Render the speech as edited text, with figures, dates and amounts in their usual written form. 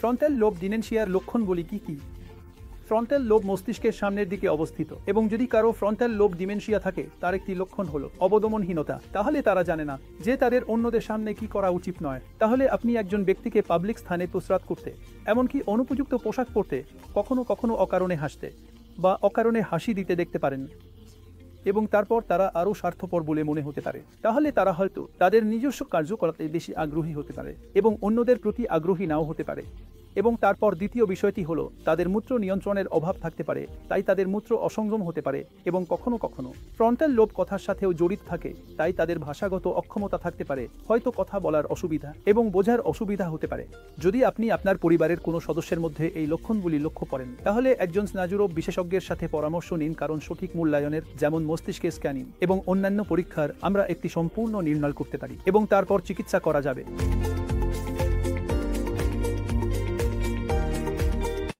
Frontal lobe ডিমেনশিয়ার লক্ষণগুলি কি কি? ফ্রন্টাল লোব মস্তিষ্কের সামনের দিকে অবস্থিত, এবং যদি কারো ফ্রন্টাল লোব ডিমেনশিয়া থাকে তার একটি লক্ষণ হলো অবদমনহীনতা। তাহলে তারা জানে না যে তাদের অন্যদের সামনে কি করা উচিত নয়। তাহলে আপনি একজন ব্যক্তিকে পাবলিক স্থানে প্রস্রাব করতে, এমনকি অনুপযুক্ত পোশাক পরতে, কখনো কখনো অকারণে হাসতে বা অকারণে হাসি দিতে দেখতে পারেন, এবং তারপর তারা আরও স্বার্থপর বলে মনে হতে পারে। তাহলে তারা হয়তো তাদের নিজস্ব কার্যকলাপে বেশি আগ্রহী হতে পারে এবং অন্যদের প্রতি আগ্রহী নাও হতে পারে। এবং তারপর দ্বিতীয় বিষয়টি হলো তাদের মূত্র নিয়ন্ত্রণের অভাব থাকতে পারে, তাই তাদের মূত্র অসংযম হতে পারে, এবং কখনো কখনো ফ্রন্টাল লোব কথার সাথেও জড়িত থাকে, তাই তাদের ভাষাগত অক্ষমতা থাকতে পারে, হয়তো কথা বলার অসুবিধা এবং বোঝার অসুবিধা হতে পারে। যদি আপনি আপনার পরিবারের কোনো সদস্যের মধ্যে এই লক্ষণগুলি লক্ষ্য করেন, তাহলে একজন স্নায়ুরোগ বিশেষজ্ঞের সাথে পরামর্শ নিন, কারণ সঠিক মূল্যায়নের, যেমন মস্তিষ্কের স্ক্যানিং এবং অন্যান্য পরীক্ষার, আমরা একটি সম্পূর্ণ নির্ণয় করতে পারি এবং তারপর চিকিৎসা করা যাবে।